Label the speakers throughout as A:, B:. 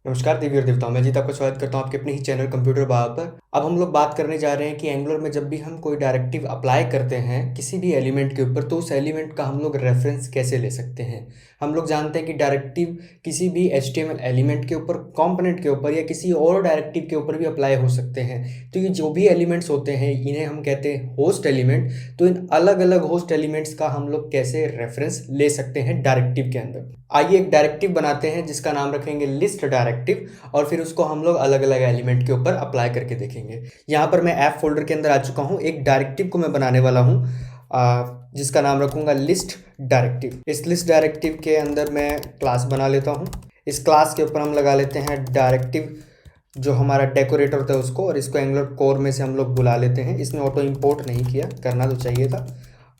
A: नमस्कार देवी और देवताओं, मैं जीत आपका स्वागत करता हूं आपके अपने ही चैनल कंप्यूटर बाबा पर। अब हम लोग बात करने जा रहे हैं कि एंगुलर में जब भी हम कोई डायरेक्टिव अप्लाई करते हैं किसी भी एलिमेंट के ऊपर, तो उस एलिमेंट का हम लोग रेफरेंस कैसे ले सकते हैं। हम लोग जानते हैं कि डायरेक्टिव किसी भी HTML एलिमेंट के ऊपर, कंपोनेंट के ऊपर या किसी और डायरेक्टिव के ऊपर भी अप्लाई हो सकते हैं। तो ये जो भी एलिमेंट्स होते हैं इन्हें हम कहते हैं होस्ट एलिमेंट। तो इन अलग अलग होस्ट एलिमेंट्स का हम लोग कैसे रेफरेंस ले सकते हैं डायरेक्टिव के अंदर। आइए एक डायरेक्टिव बनाते हैं जिसका नाम रखेंगे लिस्ट डायरेक्टिव, और फिर उसको हम लोग अलग अलग एलिमेंट के ऊपर अप्लाई करके देखेंगे। यहाँ पर मैं ऐप फोल्डर के अंदर आ चुका हूँ। एक डायरेक्टिव को मैं बनाने वाला हूँ जिसका नाम रखूँगा लिस्ट डायरेक्टिव। इस लिस्ट डायरेक्टिव के अंदर मैं क्लास बना लेता हूँ। इस क्लास के ऊपर हम लगा लेते हैं डायरेक्टिव जो हमारा डेकोरेटर होता है उसको, और इसको एंगुलर कोर में से हम लोग बुला लेते हैं। इसने ऑटो इंपोर्ट नहीं किया, करना तो चाहिए था।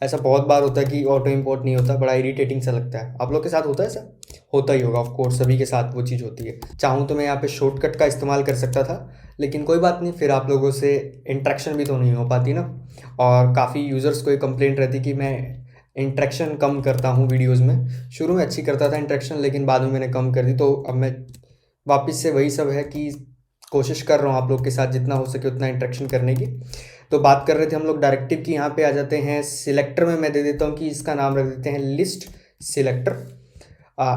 A: ऐसा बहुत बार होता है कि ऑटो इंपोर्ट नहीं होता, बड़ा इरिटेटिंग सा लगता है। आप लोग के साथ होता है ऐसा? होता ही होगा, ऑफ कोर्स सभी के साथ वो चीज़ होती है। चाहूँ तो मैं यहाँ पे शॉर्टकट का इस्तेमाल कर सकता था, लेकिन कोई बात नहीं, फिर आप लोगों से इंटरेक्शन भी तो नहीं हो पाती ना। और काफ़ी यूज़र्स को ये कंप्लेंट रहती कि मैं इंटरेक्शन कम करता हूँ वीडियोज़ में। शुरू में अच्छी करता था इंटरेक्शन, लेकिन बाद में मैंने कम कर दी। तो अब मैं वापस से वही सब है कि कोशिश कर रहा हूँ आप लोग के साथ जितना हो सके उतना इंटरेक्शन करने की। तो बात कर रहे थे हम लोग डायरेक्टिव की। यहाँ पे आ जाते हैं सिलेक्टर में। मैं दे देता हूँ कि इसका नाम रख देते हैं लिस्ट सिलेक्टर।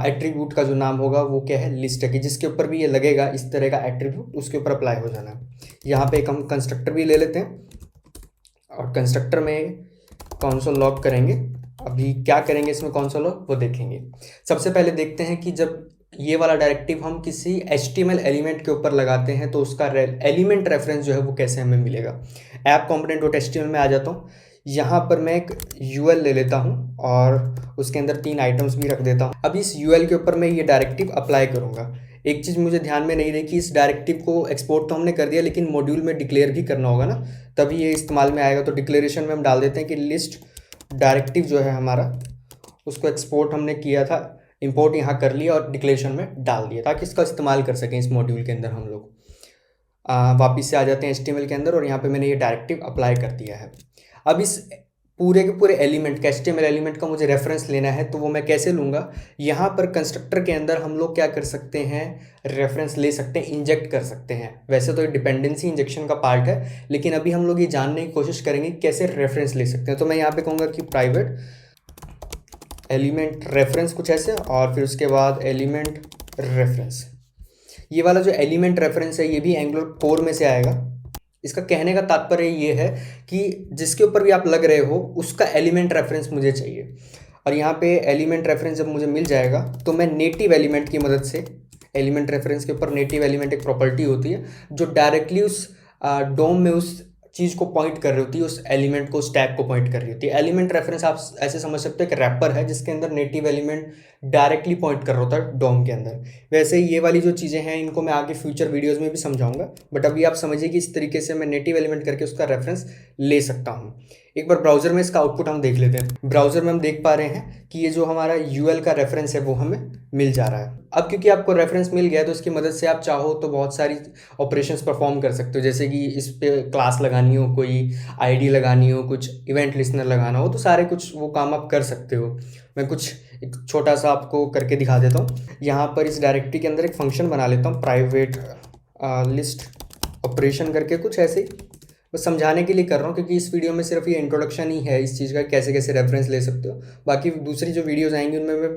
A: एट्रीब्यूट का जो नाम होगा वो क्या है, लिस्ट है, कि जिसके ऊपर भी ये लगेगा इस तरह का एट्रीब्यूट उसके ऊपर अप्लाई हो जाना है। यहाँ पे एक हम कंस्ट्रक्टर भी ले लेते हैं, और कंस्ट्रक्टर में कॉन्सोल लॉग करेंगे। अभी क्या करेंगे इसमें कॉन्सोल लॉग वो देखेंगे। सबसे पहले देखते हैं कि जब ये वाला डायरेक्टिव हम किसी HTML एलिमेंट के ऊपर लगाते हैं तो उसका एलिमेंट रेफरेंस जो है वो कैसे हमें मिलेगा। ऐप component.html में आ जाता हूँ। यहाँ पर मैं एक UL ले लेता हूँ और उसके अंदर 3 आइटम्स भी रख देता हूँ। अब इस UL के ऊपर मैं ये डायरेक्टिव अप्लाई करूँगा। एक चीज़ मुझे ध्यान में नहीं रही कि इस डायरेक्टिव को एक्सपोर्ट तो हमने कर दिया, लेकिन मॉड्यूल में डिक्लेयर भी करना होगा ना, तभी ये इस्तेमाल में आएगा। तो डिक्लेरेशन में हम डाल देते हैं कि लिस्ट डायरेक्टिव जो है हमारा, उसको एक्सपोर्ट हमने किया था, इंपोर्ट यहाँ कर लिया और डिक्लेरेशन में डाल दिया, ताकि इसका इस्तेमाल कर सकें इस मॉड्यूल के अंदर हम लोग। वापिस से आ जाते हैं HTML के अंदर, और यहाँ पे मैंने ये डायरेक्टिव अप्लाई कर दिया है। अब इस पूरे के पूरे एलिमेंट का, HTML एलिमेंट का मुझे रेफरेंस लेना है, तो वो मैं कैसे लूँगा। यहाँ पर कंस्ट्रक्टर के अंदर हम लोग क्या कर सकते हैं, रेफरेंस ले सकते हैं, इंजेक्ट कर सकते हैं। वैसे तो ये डिपेंडेंसी इंजेक्शन का पार्ट है, लेकिन अभी हम लोग ये जानने की कोशिश करेंगे कैसे रेफरेंस ले सकते हैं। तो मैं यहाँ पे कहूँगा कि प्राइवेट एलिमेंट रेफरेंस कुछ ऐसे, और फिर उसके बाद एलिमेंट रेफरेंस। ये वाला जो एलिमेंट रेफरेंस है ये भी एंगुलर कोर में से आएगा। इसका कहने का तात्पर्य ये है कि जिसके ऊपर भी आप लग रहे हो उसका एलिमेंट रेफरेंस मुझे चाहिए। और यहाँ पे एलिमेंट रेफरेंस जब मुझे मिल जाएगा तो मैं नेटिव एलिमेंट की मदद से, एलिमेंट रेफरेंस के ऊपर नेटिव एलिमेंट एक प्रॉपर्टी होती है जो डायरेक्टली उस डोम में उस चीज़ को पॉइंट कर रही होती है, उस एलिमेंट को, स्टैक को पॉइंट कर रही होती है। एलिमेंट रेफरेंस आप ऐसे समझ सकते हो कि रैपर है जिसके अंदर नेटिव एलिमेंट डायरेक्टली पॉइंट कर रहा होता है डोम के अंदर। वैसे ये वाली जो चीज़ें हैं इनको मैं आगे फ्यूचर वीडियोस में भी समझाऊंगा, बट अभी आप समझिए कि इस तरीके से मैं नेटिव एलिमेंट करके उसका रेफरेंस ले सकता हूँ। एक बार ब्राउजर में इसका आउटपुट हम देख लेते हैं। ब्राउजर में हम देख पा रहे हैं कि ये जो हमारा UL का रेफरेंस है वो हमें मिल जा रहा है। अब क्योंकि आपको रेफरेंस मिल गया है तो इसकी मदद से आप चाहो तो बहुत सारी ऑपरेशंस परफॉर्म कर सकते हो, जैसे कि इस पे क्लास लगानी हो, कोई ID लगानी हो, कुछ इवेंट लिस्नर लगाना हो, तो सारे कुछ वो काम आप कर सकते हो। मैं कुछ एक छोटा सा आपको करके दिखा देता हूँ। यहाँ पर इस डायरेक्टरी के अंदर एक फंक्शन बना लेता हूँ, प्राइवेट लिस्ट ऑपरेशन करके, कुछ ऐसे ही बस समझाने के लिए कर रहा हूँ, क्योंकि इस वीडियो में सिर्फ ये इंट्रोडक्शन ही है इस चीज़ का, कैसे कैसे रेफरेंस ले सकते हो। बाकी दूसरी जो वीडियोस आएंगी उनमें मैं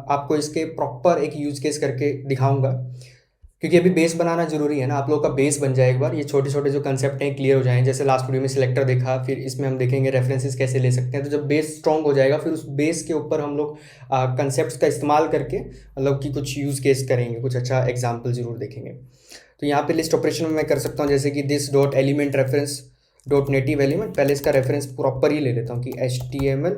A: आपको इसके प्रॉपर एक यूज़ केस करके दिखाऊंगा, क्योंकि अभी बेस बनाना जरूरी है ना। आप लोगों का बेस बन जाए एक बार, ये छोटे छोटे जो कंसेप्ट हैं क्लियर हो जाएं। जैसे लास्ट वीडियो में सिलेक्टर देखा, फिर इसमें हम देखेंगे रेफरेंसेस कैसे ले सकते हैं। तो जब बेस स्ट्रॉन्ग हो जाएगा फिर उस बेस के ऊपर हम लोग कंसेप्ट का इस्तेमाल करके मतलब कि कुछ यूज़ केस करेंगे, कुछ अच्छा एग्जाम्पल जरूर देखेंगे। तो यहाँ पे लिस्ट ऑपरेशन में मैं कर सकता हूँ जैसे कि this dot element reference dot native element. पहले इसका रेफरेंस प्रॉपर ही ले लेता हूँ कि HTML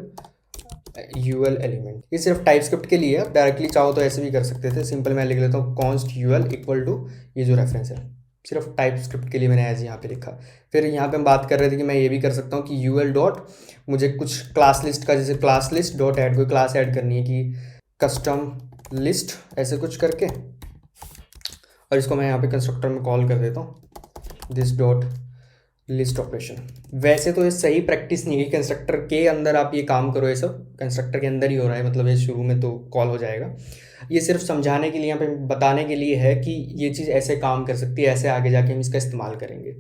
A: UL एलिमेंट। ये सिर्फ टाइप स्क्रिप्ट के लिए है, डायरेक्टली चाहो तो ऐसे भी कर सकते थे। सिंपल मैं लिख लेता हूँ कॉन्स्ट UL इक्वल टू ये जो रेफरेंस है, सिर्फ टाइप स्क्रिप्ट के लिए मैंने एज यहाँ पे लिखा। फिर यहाँ पे हम बात कर रहे थे कि मैं ये भी कर सकता हूँ कि UL डॉट मुझे कुछ क्लास लिस्ट का, जैसे क्लास लिस्ट डॉट ऐड, कोई क्लास ऐड करनी है कि कस्टम लिस्ट ऐसे कुछ करके, और इसको मैं यहाँ पे कंस्ट्रक्टर में कॉल कर देता हूँ दिस डॉट लिस्ट ऑपरेशन। वैसे तो ये सही प्रैक्टिस नहीं है कंस्ट्रक्टर के अंदर आप ये काम करो, ये सब कंस्ट्रक्टर के अंदर ही हो रहा है, मतलब ये शुरू में तो कॉल हो जाएगा। ये सिर्फ समझाने के लिए, यहाँ पे बताने के लिए है कि ये चीज़ ऐसे काम कर सकती है, ऐसे आगे जाके हम इसका इस्तेमाल करेंगे।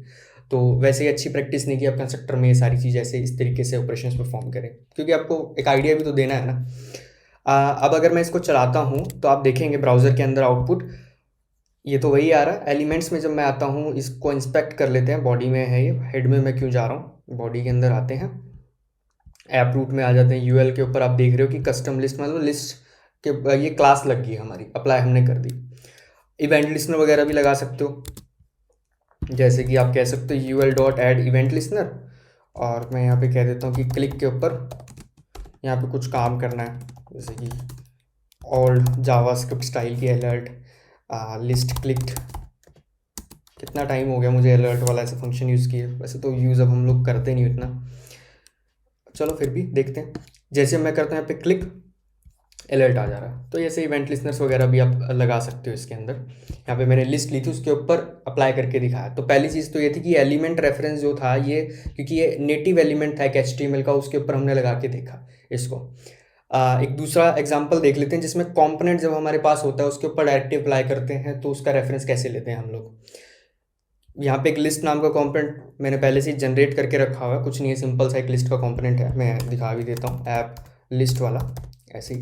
A: तो वैसे ही अच्छी प्रैक्टिस नहीं कि आप कंस्ट्रक्टर में ये सारी चीज़ ऐसे इस तरीके से ऑपरेशंस परफॉर्म करें, क्योंकि आपको एक आइडिया भी तो देना है ना। अब अगर मैं इसको चलाता हूँ तो आप देखेंगे ब्राउज़र के अंदर आउटपुट ये तो वही आ रहा है। एलिमेंट्स में जब मैं आता हूँ, इसको इंस्पेक्ट कर लेते हैं, बॉडी में है ये, हेड में मैं क्यों जा रहा हूँ, बॉडी के अंदर आते हैं, ऐप रूट में आ जाते हैं, यूएल के ऊपर आप देख रहे हो कि कस्टम लिस्ट, मतलब लिस्ट के ये क्लास लग गई हमारी, अप्लाई हमने कर दी। इवेंट लिस्नर वगैरह भी लगा सकते हो, जैसे कि आप कह सकते हो UL dot add event listener, और मैं यहाँ पे कह देता हूँ कि क्लिक के ऊपर यहाँ पे कुछ काम करना है, जैसे कि ओल्ड जावास्क्रिप्ट स्टाइल की अलर्ट लिस्ट क्लिक्ड। कितना टाइम हो गया मुझे अलर्ट वाला ऐसा फंक्शन यूज़ किए, वैसे तो यूज़ अब हम लोग करते नहीं इतना, चलो फिर भी देखते हैं। जैसे मैं करता हूँ यहाँ पे क्लिक, अलर्ट आ जा रहा है। तो ऐसे इवेंट लिस्नर्स वगैरह भी आप लगा सकते हो इसके अंदर। यहाँ पे मैंने लिस्ट ली थी, उसके ऊपर अप्लाई करके दिखाया। तो पहली चीज़ तो ये थी कि एलिमेंट रेफरेंस जो था ये, क्योंकि ये नेटिव एलिमेंट था एक HTML का, उसके ऊपर हमने लगा के देखा इसको। एक दूसरा एग्जांपल देख लेते हैं जिसमें कंपोनेंट जब हमारे पास होता है उसके ऊपर डायरेक्टली अप्लाई करते हैं, तो उसका रेफरेंस कैसे लेते हैं हम लोग। यहाँ पे एक लिस्ट नाम का कंपोनेंट मैंने पहले से जनरेट करके रखा हुआ है, कुछ नहीं है, सिंपल सा एक लिस्ट का कंपोनेंट है, मैं दिखा भी देता हूँ, ऐप लिस्ट वाला। ऐसे ही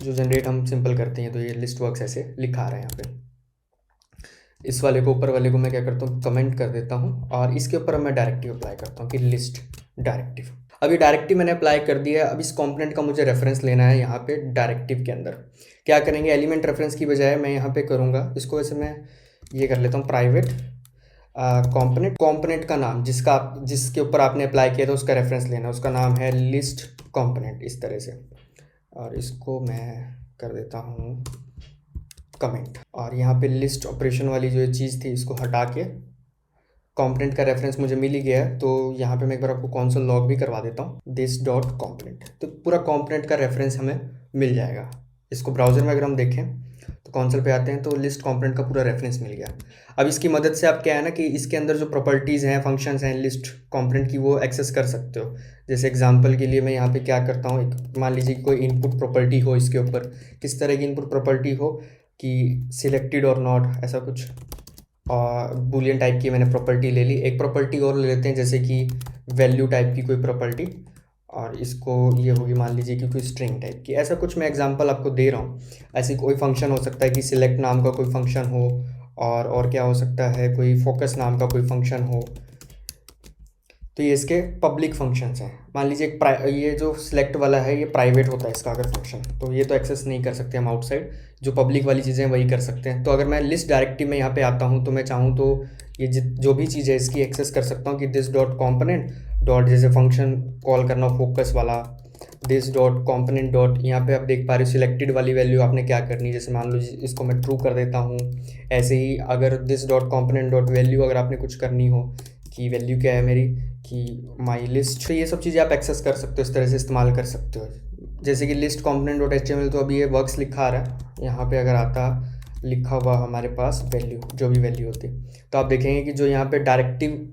A: जो जनरेट हम सिंपल करते हैं, तो ये लिस्ट वर्क्स ऐसे लिखा रहा है यहाँ पे। इस वाले को, ऊपर वाले को मैं क्या करता हूँ, कमेंट कर देता हूँ, और इसके ऊपर मैं डायरेक्टिव अप्लाई करता हूँ कि लिस्ट डायरेक्टिव। अब ये डायरेक्टिव मैंने अप्लाई कर दिया है। अब इस कंपोनेंट का मुझे रेफरेंस लेना है यहाँ पे डायरेक्टिव के अंदर। क्या करेंगे, एलिमेंट रेफरेंस की बजाय मैं यहाँ पे करूँगा इसको, वैसे मैं ये कर लेता हूँ प्राइवेट कंपोनेंट का नाम जिसके ऊपर आपने अप्लाई किया था उसका रेफरेंस लेना, उसका नाम है लिस्ट कंपोनेंट, इस तरह से। और इसको मैं कर देता हूँ कमेंट, और यहाँ पे लिस्ट ऑपरेशन वाली जो चीज़ थी इसको हटा के कंपोनेंट का रेफरेंस मुझे मिल ही गया है। तो यहाँ पे मैं एक बार आपको कॉन्सोल लॉग भी करवा देता हूँ, दिस डॉट कंपोनेंट, तो पूरा कंपोनेंट का रेफरेंस हमें मिल जाएगा। इसको ब्राउज़र में अगर हम देखें तो कॉन्सोल पे आते हैं तो लिस्ट कंपोनेंट का पूरा रेफरेंस मिल गया। अब इसकी मदद से आप क्या है ना कि इसके अंदर जो प्रॉपर्टीज़ हैं, फंक्शंस हैं लिस्ट कंपोनेंट की, वो एक्सेस कर सकते हो। जैसे एग्जांपल के लिए मैं यहाँ पे क्या करता हूँ, एक मान लीजिए कोई इनपुट प्रॉपर्टी हो, इसके ऊपर किस तरह की इनपुट प्रॉपर्टी हो कि सिलेक्टेड और नॉट, ऐसा कुछ, और बूलियन टाइप की मैंने प्रॉपर्टी ले ली। एक प्रॉपर्टी और ले लेते हैं, जैसे कि वैल्यू टाइप की कोई प्रॉपर्टी, और इसको ये होगी मान लीजिए कि कोई स्ट्रिंग टाइप की, ऐसा कुछ मैं एग्जांपल आपको दे रहा हूँ। ऐसी कोई फंक्शन हो सकता है कि सिलेक्ट नाम का कोई फंक्शन हो, और क्या हो सकता है, कोई फोकस नाम का कोई फंक्शन हो। तो ये इसके पब्लिक फंक्शंस हैं। मान लीजिए ये जो सिलेक्ट वाला है ये प्राइवेट होता है इसका अगर फंक्शन, तो ये तो एक्सेस नहीं कर सकते हम आउटसाइड, जो पब्लिक वाली चीज़ें वही कर सकते हैं। तो अगर मैं लिस्ट डायरेक्टिव में यहाँ पे आता हूँ तो मैं चाहूँ तो ये जो भी चीज़ है इसकी एक्सेस कर सकता हूँ कि दिस डॉट कॉम्पोनेंट डॉट, जैसे फंक्शन कॉल करना फोकस वाला, दिस डॉट कॉम्पोनेंट डॉट, यहाँ पे आप देख पा रहे हो सिलेक्टेड वाली वैल्यू आपने क्या करनी है, जैसे मान लो इसको मैं ट्रू कर देता हूँ। ऐसे ही अगर this dot component dot value अगर आपने कुछ करनी हो कि वैल्यू क्या है मेरी, कि माई लिस्ट, तो ये सब चीज़ें आप एक्सेस कर सकते हो, इस तरह से इस्तेमाल कर सकते हो। जैसे कि लिस्ट कंपोनेंट डॉट HTML, तो अभी ये वर्क्स लिखा आ रहा है, यहाँ पे अगर आता लिखा हुआ हमारे पास वैल्यू, जो भी वैल्यू होती, तो आप देखेंगे कि जो यहाँ पे डायरेक्टिव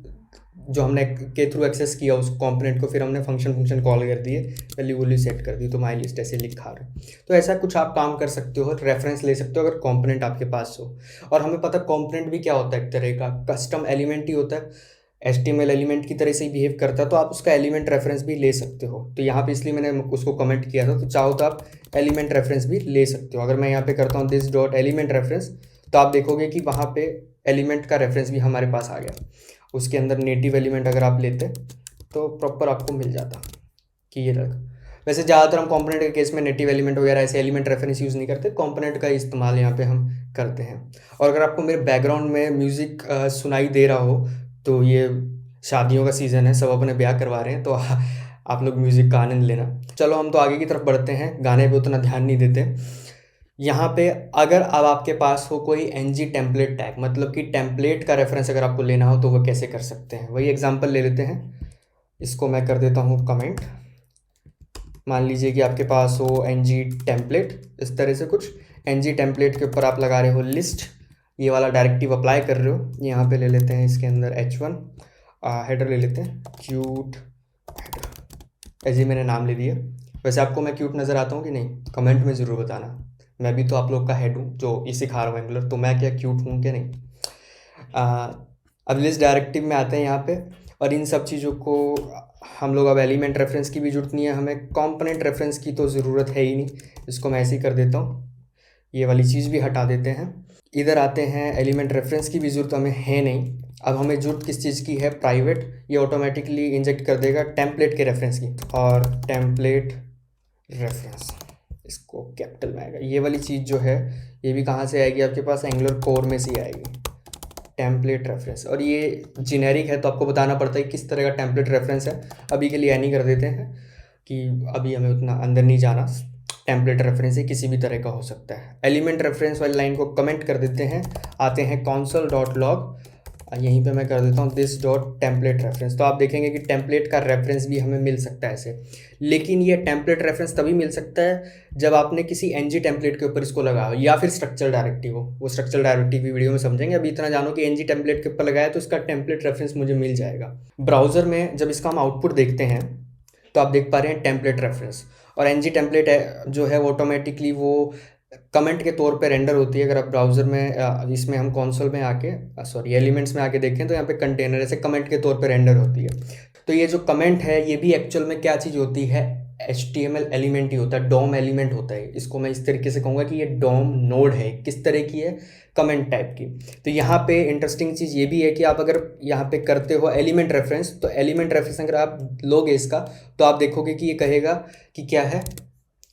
A: जो हमने के थ्रू एक्सेस किया उस कंपोनेंट को, फिर हमने फंक्शन कॉल कर दिए, वैल्यू सेट कर दी, तो माई लिस्ट ऐसे लिखा रहा है। तो ऐसा कुछ आप काम कर सकते हो, रेफरेंस ले सकते हो अगर कंपोनेंट आपके पास हो। और हमें पता कंपोनेंट भी क्या होता है, एक तरह का कस्टम एलिमेंट ही होता है, HTML एलिमेंट की तरह से ही बिहेव करता है, तो आप उसका एलिमेंट रेफरेंस भी ले सकते हो। तो यहाँ पे इसलिए मैंने उसको कमेंट किया था, तो चाहो तो आप एलिमेंट रेफरेंस भी ले सकते हो। अगर मैं यहाँ पे करता हूँ दिस डॉट एलिमेंट रेफरेंस, तो आप देखोगे कि वहाँ पे एलिमेंट का रेफरेंस भी हमारे पास आ गया। उसके अंदर नेटिव एलिमेंट अगर आप लेते तो प्रॉपर आपको मिल जाता कि ये रख। वैसे ज़्यादातर हम कंपोनेंट के केस में नेटिव एलिमेंट वगैरह ऐसे एलिमेंट रेफरेंस यूज़ नहीं करते, कंपोनेंट का इस्तेमाल यहाँ पे हम करते हैं। और अगर आपको मेरे बैकग्राउंड में म्यूज़िक सुनाई दे रहा हो, तो ये शादियों का सीज़न है, सब अपने ब्याह करवा रहे हैं, तो आप लोग म्यूज़िक का आनंद लेना। चलो हम तो आगे की तरफ बढ़ते हैं, गाने पे उतना ध्यान नहीं देते। यहाँ पे अगर अब आपके पास हो कोई ng टेम्पलेट टैग, मतलब कि टेम्पलेट का रेफरेंस अगर आपको लेना हो तो वो कैसे कर सकते हैं, वही एग्जांपल ले लेते हैं। इसको मैं कर देता हूँ कमेंट। मान लीजिए कि आपके पास हो ng टेम्पलेट, इस तरह से कुछ ng टेम्पलेट के ऊपर आप लगा रहे हो लिस्ट, ये वाला डायरेक्टिव अप्लाई कर रहे हो। यहाँ पे ले लेते हैं इसके अंदर H1, हेडर ले लेते हैं, क्यूट हेडर, ऐसे ही मैंने नाम ले दिया। वैसे आपको मैं क्यूट नज़र आता हूँ कि नहीं, कमेंट में ज़रूर बताना। मैं भी तो आप लोग का हेड हूँ जो ये सिखा रहा हूँ एंगुलर, तो मैं क्या क्यूट हूँ क्या नहीं। अब लिस्ट डायरेक्टिव में आते हैं यहाँ पे, और इन सब चीज़ों को हम लोग अब एलिमेंट रेफरेंस की भी ज़रूरत नहीं है, हमें कंपोनेंट रेफरेंस की तो ज़रूरत है ही नहीं। इसको मैं ऐसे ही कर देता हूँ, ये वाली चीज़ भी हटा देते हैं। इधर आते हैं, एलिमेंट रेफरेंस की भी ज़रूरत हमें है नहीं। अब हमें ज़रूरत किस चीज़ की है, प्राइवेट, ये ऑटोमेटिकली इंजेक्ट कर देगा टेम्पलेट के रेफरेंस की, और टेम्पलेट रेफरेंस, इसको कैपिटल में आएगा। ये वाली चीज़ जो है ये भी कहाँ से आएगी आपके पास, एंगुलर कोर में से ही आएगी, टेम्पलेट रेफरेंस। और ये जेनेरिक है तो आपको बताना पड़ता है किस तरह का टेम्पलेट रेफरेंस है। अभी के लिए ऐनी कर देते हैं कि अभी हमें उतना अंदर नहीं जाना। टेम्पलेट रेफरेंस ही किसी भी तरह का हो सकता है। एलिमेंट रेफरेंस वाली लाइन को कमेंट कर देते हैं, आते हैं console.log, यहीं पे मैं कर देता हूँ दिस डॉट टेम्पलेट रेफरेंस। तो आप देखेंगे कि टेम्पलेट का रेफरेंस भी हमें मिल सकता है ऐसे, लेकिन ये टेम्पलेट रेफरेंस तभी मिल सकता है जब आपने किसी ng टेम्पलेट के ऊपर इसको लगाया हो, या फिर स्ट्रक्चर डायरेक्टिव हो। वो स्ट्रक्चर डायरेक्टिव भी वीडियो में समझेंगे, अभी इतना जानो कि ng टेम्पलेट के ऊपर लगाया तो इसका टेम्पलेट रेफरेंस मुझे मिल जाएगा। ब्राउज़र में जब इसका हम आउटपुट देखते हैं तो आप देख पा रहे हैं टेम्पलेट रेफरेंस, और ng टेम्पलेट है जो है वो ऑटोमेटिकली वो कमेंट के तौर पे रेंडर होती है। अगर आप ब्राउज़र में इसमें हम कंसोल में आके सॉरी एलिमेंट्स में आके देखें तो यहाँ पे कंटेनर ऐसे कमेंट के तौर पे रेंडर होती है। तो ये जो कमेंट है ये भी एक्चुअल में क्या चीज़ होती है, HTML एलिमेंट ही होता है, डॉम एलिमेंट होता है। इसको मैं इस तरीके से कहूँगा कि ये डॉम नोड है, किस तरह की है, कमेंट टाइप की। तो यहाँ पे इंटरेस्टिंग चीज़ ये भी है कि आप अगर यहाँ पे करते हो एलिमेंट रेफरेंस, तो एलिमेंट रेफरेंस अगर आप लोगे इसका तो आप देखोगे कि ये कहेगा कि क्या है,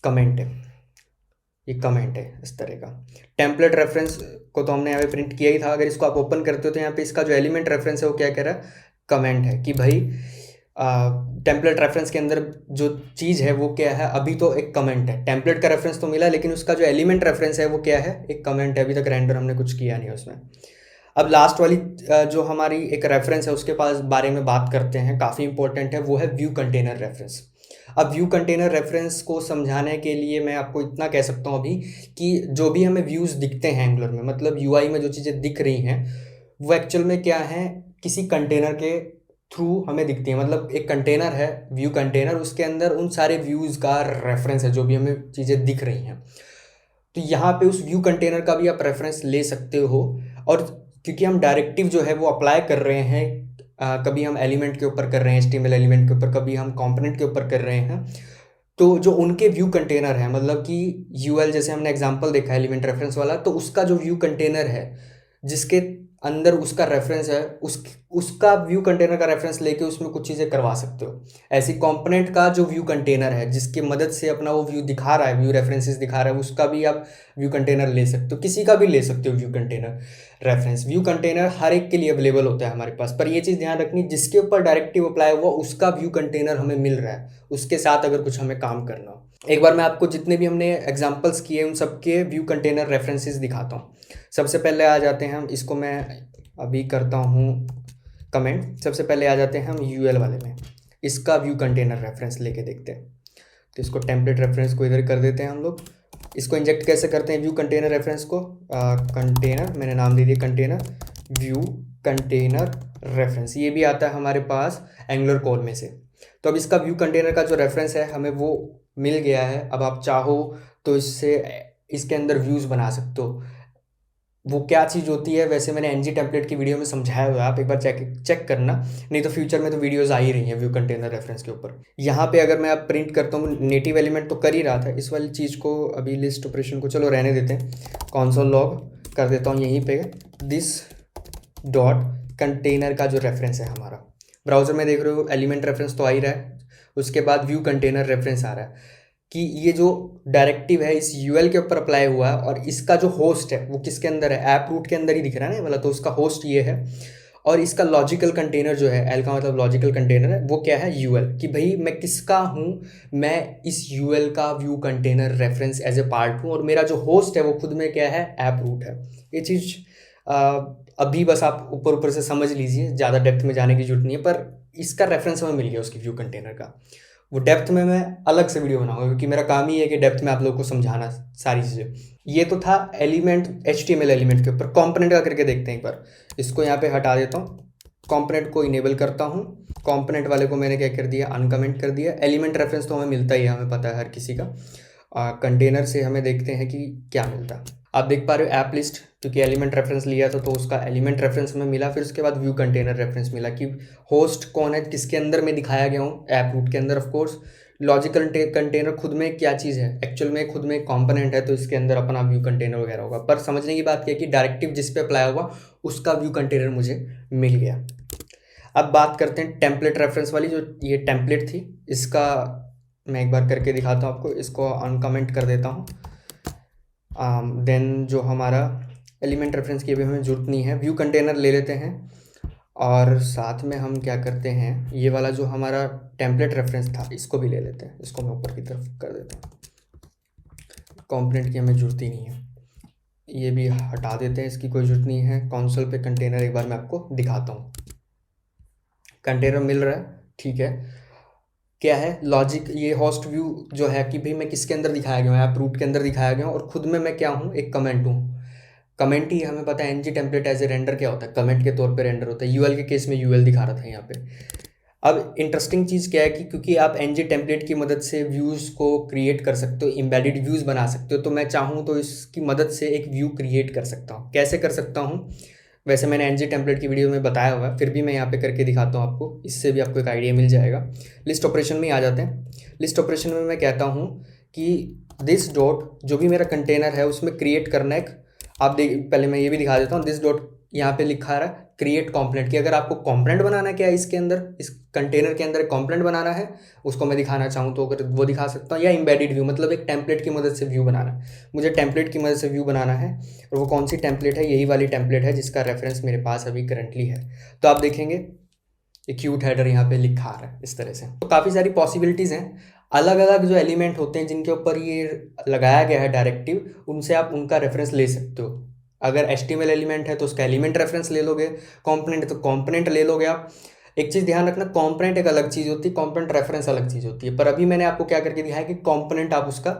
A: कमेंट है, ये कमेंट है इस तरह का। टेम्पलेट रेफरेंस को तो हमने यहाँ पे प्रिंट किया ही था। अगर इसको आप ओपन करते हो तो यहाँ पे इसका जो एलिमेंट रेफरेंस है वो क्या कह रहा है, कमेंट है, कि भाई टेम्पलेट रेफरेंस के अंदर जो चीज़ है वो क्या है, अभी तो एक कमेंट है। टेम्पलेट का रेफरेंस तो मिला, लेकिन उसका जो एलिमेंट रेफरेंस है वो क्या है, एक कमेंट है। अभी तक रेंडर हमने कुछ किया नहीं उसमें। अब लास्ट वाली जो हमारी एक रेफरेंस है उसके पास बारे में बात करते हैं, काफ़ी इंपॉर्टेंट है, वो है व्यू कंटेनर रेफरेंस। अब व्यू कंटेनर रेफरेंस को समझाने के लिए मैं आपको इतना कह सकता हूँ अभी कि जो भी हमें व्यूज़ दिखते हैं एंगुलर में, मतलब यूआई में जो चीज़ें दिख रही हैं वो एक्चुअल में क्या है, किसी कंटेनर के थ्रू हमें दिखती है। मतलब एक कंटेनर है, व्यू कंटेनर, उसके अंदर उन सारे व्यूज़ का रेफरेंस है जो भी हमें चीज़ें दिख रही हैं। तो यहाँ पे उस व्यू कंटेनर का भी आप रेफरेंस ले सकते हो। और क्योंकि हम डायरेक्टिव जो है वो अप्लाई कर रहे हैं, कभी हम एलिमेंट के ऊपर कर रहे हैं, HTML एलिमेंट के ऊपर, कभी हम कंपोनेंट के ऊपर कर रहे हैं, तो जो उनके व्यू कंटेनर है, मतलब कि यूएल जैसे हमने एग्जांपल देखा एलिमेंट रेफरेंस वाला, तो उसका जो व्यू कंटेनर है जिसके अंदर उसका रेफरेंस है, उसका व्यू कंटेनर का रेफरेंस लेके उसमें कुछ चीज़ें करवा सकते हो। ऐसी कंपोनेंट का जो व्यू कंटेनर है जिसकी मदद से अपना वो व्यू दिखा रहा है, व्यू रेफरेंसेस दिखा रहा है, उसका भी आप व्यू कंटेनर ले सकते हो, किसी का भी ले सकते हो view container reference. View container हर एक के लिए अवेलेबल होता है हमारे पास, पर ये चीज़ ध्यान रखनी, जिसके ऊपर डायरेक्टिव अप्लाई हुआ उसका व्यू कंटेनर हमें मिल रहा है, उसके साथ अगर कुछ हमें काम करना हो। एक बार मैं आपको जितने भी हमने एग्जांपल्स किए उन सबके व्यू कंटेनर रेफरेंसेस दिखाता हूँ। सबसे पहले आ जाते हैं हम, इसको मैं अभी करता हूँ कमेंट। सबसे पहले आ जाते हैं हम यूएल वाले में, इसका व्यू कंटेनर रेफरेंस लेके देखते हैं। तो इसको टेम्पलेट रेफरेंस को इधर कर देते हैं हम लोग। इसको इंजेक्ट कैसे करते हैं व्यू कंटेनर रेफरेंस को, कंटेनर मैंने नाम दे दिया कंटेनर, व्यू कंटेनर रेफरेंस, ये भी आता है हमारे पास एंगुलर कोर में से। तो अब इसका व्यू कंटेनर का जो रेफरेंस है हमें वो मिल गया है। अब आप चाहो तो इससे इसके अंदर व्यूज़ बना सकते हो। वो क्या चीज़ होती है वैसे मैंने ng टेम्पलेट की वीडियो में समझाया हुआ है, आप एक बार चेक करना, नहीं तो फ्यूचर में तो वीडियोस आ ही रही हैं व्यू कंटेनर रेफरेंस के ऊपर। यहाँ पे अगर मैं अब प्रिंट करता हूँ, नेटिव एलिमेंट तो कर ही रहा था, इस वाली चीज़ को अभी लिस्ट ऑपरेशन को चलो रहने देते हैं, console log कर देता हूँ यहीं पे दिस डॉट कंटेनर का जो रेफरेंस है हमारा। ब्राउज़र में देख रहे हो एलिमेंट रेफरेंस तो आ ही रहा है, उसके बाद व्यू कंटेनर रेफरेंस आ रहा है कि ये जो डायरेक्टिव है इस यूएल के ऊपर अप्लाई हुआ है, और इसका जो होस्ट है वो किसके अंदर है, ऐप रूट के अंदर ही दिख रहा है ना वाला, तो उसका होस्ट ये है। और इसका लॉजिकल कंटेनर जो है, एल का मतलब लॉजिकल कंटेनर है, वो क्या है, यूएल, कि भाई मैं किसका हूँ, मैं इस यूएल का view container reference as a part हूँ, और मेरा जो होस्ट है वो खुद में क्या है, ऐप रूट है। ये चीज़ अभी बस आप ऊपर ऊपर से समझ लीजिए, ज़्यादा डेप्थ में जाने की जरूरत नहीं है, पर इसका रेफरेंस हमें मिल गया उसकी व्यू कंटेनर का। वो डेप्थ में मैं अलग से वीडियो बनाऊंगा, क्योंकि मेरा काम ही है कि डेप्थ में आप लोगों को समझाना सारी चीज़ें। ये तो था एलिमेंट HTML एलिमेंट के ऊपर। कंपोनेंट का करके देखते हैं एक बार, इसको यहाँ पे हटा देता हूँ, कंपोनेंट को इनेबल करता हूँ। कंपोनेंट वाले को मैंने क्या कर दिया, अनकमेंट कर दिया। एलिमेंट रेफरेंस तो हमें मिलता ही है, हमें पता है हर किसी का। कंटेनर से हमें देखते हैं कि क्या मिलता है। आप देख पा रहे हो ऐप लिस्ट, क्योंकि एलिमेंट रेफरेंस लिया था तो उसका एलिमेंट रेफरेंस हमें मिला। फिर उसके बाद व्यू कंटेनर रेफरेंस मिला कि होस्ट कौन है, किसके अंदर में दिखाया गया हूँ, ऐप रूट के अंदर। ऑफकोर्स लॉजिकल कंटेनर खुद में क्या चीज़ है, एक्चुअल में खुद में कंपोनेंट है, तो इसके अंदर अपना व्यू कंटेनर वगैरह होगा। पर समझने की बात क्या है कि डायरेक्टिव जिस पे अप्लाई हुआ उसका व्यू कंटेनर मुझे मिल गया। अब बात करते हैं टेम्पलेट रेफरेंस वाली, जो ये टेम्पलेट थी, इसका मैं एक बार करके दिखाता हूँ आपको। इसको अनकमेंट कर देता हूँ। देन जो हमारा एलिमेंट रेफरेंस की अभी हमें ज़रूरत नहीं है, व्यू कंटेनर ले लेते हैं। और साथ में हम क्या करते हैं, ये वाला जो हमारा टेम्पलेट रेफरेंस था इसको भी ले लेते हैं। इसको मैं ऊपर की तरफ कर देता हूँ, कंपोनेंट की हमें ज़रूरत ही नहीं है, ये भी हटा देते हैं, इसकी कोई ज़रूरत नहीं है। कंसोल पे कंटेनर एक बार मैं आपको दिखाता हूँ। कंटेनर मिल रहा है, ठीक है। क्या है लॉजिक, ये होस्ट व्यू जो है कि भाई मैं किसके अंदर दिखाया गया हूँ, ऐप रूट के अंदर दिखाया गया हूँ, और खुद में मैं क्या हूँ, एक कमेंट हूँ। कमेंट ही हमें पता है NG template as a render क्या होता है, कमेंट के तौर पे रेंडर होता है। यूएल के केस में यूएल दिखा रहा था यहाँ पे। अब इंटरेस्टिंग चीज़ क्या है कि क्योंकि आप एनजी टेम्पलेट की मदद से व्यूज़ को क्रिएट कर सकते हो, एम्बेडेड व्यूज़ बना सकते हो, तो मैं चाहूँ तो इसकी मदद से एक व्यू क्रिएट कर सकता हूँ। कैसे कर सकता हूँ, वैसे मैंने एनजी टेम्पलेट की वीडियो में बताया हुआ है, फिर भी मैं यहाँ पे करके दिखाता हूँ आपको, इससे भी आपको एक आइडिया मिल जाएगा। लिस्ट ऑपरेशन में ही आ जाते हैं। लिस्ट ऑपरेशन में मैं कहता हूँ कि दिस डॉट जो भी मेरा कंटेनर है उसमें क्रिएट करना एक, आप देख पहले मैं ये भी दिखा देता हूँ। दिस डॉट यहाँ पे लिखा रहा है क्रिएट कॉम्पोनेंट की, अगर आपको कॉम्पोनेंट बनाना क्या है इसके अंदर, इस कंटेनर के अंदर एक कॉम्पोनेंट बनाना है, उसको मैं दिखाना चाहूँ तो अगर वो दिखा सकता हूँ। या एम्बेडेड व्यू, मतलब एक टेम्पलेट की मदद से व्यू बनाना है, मुझे टेम्पलेट की मदद से व्यू बनाना है। और वो कौन सी टेम्पलेट है, यही वाली टेम्पलेट है जिसका रेफरेंस मेरे पास अभी करंटली है। तो आप देखेंगे एक क्यूट हेडर यहाँ पे लिखा आ रहा है इस तरह से। तो काफ़ी सारी पॉसिबिलिटीज़ हैं। अलग अलग जो एलिमेंट होते हैं जिनके ऊपर ये लगाया गया है डायरेक्टिव, उनसे आप उनका रेफरेंस ले सकते हो। अगर HTML एलिमेंट है तो उसका एलिमेंट रेफरेंस ले लोगे, कंपोनेंट है तो कंपोनेंट ले लोगे आप। एक चीज़ ध्यान रखना, कंपोनेंट एक अलग चीज़ होती है, कंपोनेंट रेफरेंस अलग चीज़ होती है। पर अभी मैंने आपको क्या करके दिखाया कि कंपोनेंट आप उसका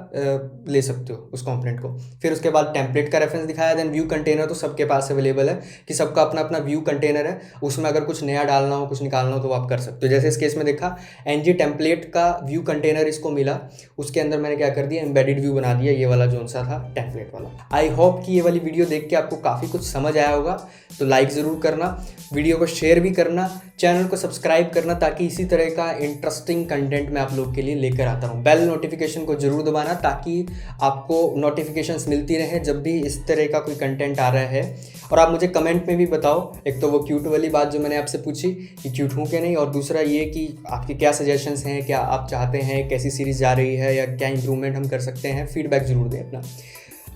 A: ले सकते हो, उस कंपोनेंट को। फिर उसके बाद टेम्पलेट का रेफरेंस दिखाया। देन व्यू कंटेनर तो सबके पास अवेलेबल है कि सबका अपना अपना व्यू कंटेनर है, उसमें अगर कुछ नया डालना हो, कुछ निकालना हो तो आप कर सकते हो। जैसे इस केस में देखा, एनजी टेम्पलेट का व्यू कंटेनर इसको मिला, उसके अंदर मैंने क्या कर दिया, एम्बेडेड व्यू बना दिया, ये वाला जो सा था टेम्पलेट वाला। आई होप कि ये वाली वीडियो देख के आपको काफ़ी कुछ समझ आया होगा। तो लाइक ज़रूर करना, वीडियो को शेयर भी करना, चैनल को सब्सक्राइब करना, ताकि इसी तरह का इंटरेस्टिंग कंटेंट मैं आप लोग के लिए लेकर आता रहूँ। बेल नोटिफिकेशन को जरूर दबाना ताकि आपको नोटिफिकेशंस मिलती रहे जब भी इस तरह का कोई कंटेंट आ रहा है। और आप मुझे कमेंट में भी बताओ, एक तो वो क्यूट वाली बात जो मैंने आपसे पूछी कि क्यूट हूँ कि नहीं, और दूसरा ये कि आपके क्या सजेशंस हैं, क्या आप चाहते हैं, कैसी सीरीज़ जा रही है, या क्या इंप्रूवमेंट हम कर सकते हैं। फीडबैक ज़रूर दें अपना।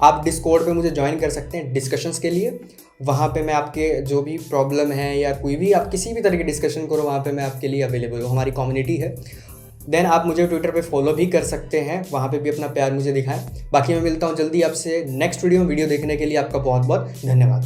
A: आप डिस्कॉर्ड पे मुझे ज्वाइन कर सकते हैं डिस्कशंस के लिए। वहाँ पे मैं आपके जो भी प्रॉब्लम है या कोई भी आप किसी भी तरह की डिस्कशन करो, वहाँ पे मैं आपके लिए अवेलेबल हूँ, हमारी कम्युनिटी है। देन आप मुझे ट्विटर पे फॉलो भी कर सकते हैं, वहाँ पे भी अपना प्यार मुझे दिखाएं। बाकी मैं मिलता हूँ जल्दी आपसे नेक्स्ट वीडियो में। वीडियो देखने के लिए आपका बहुत बहुत धन्यवाद।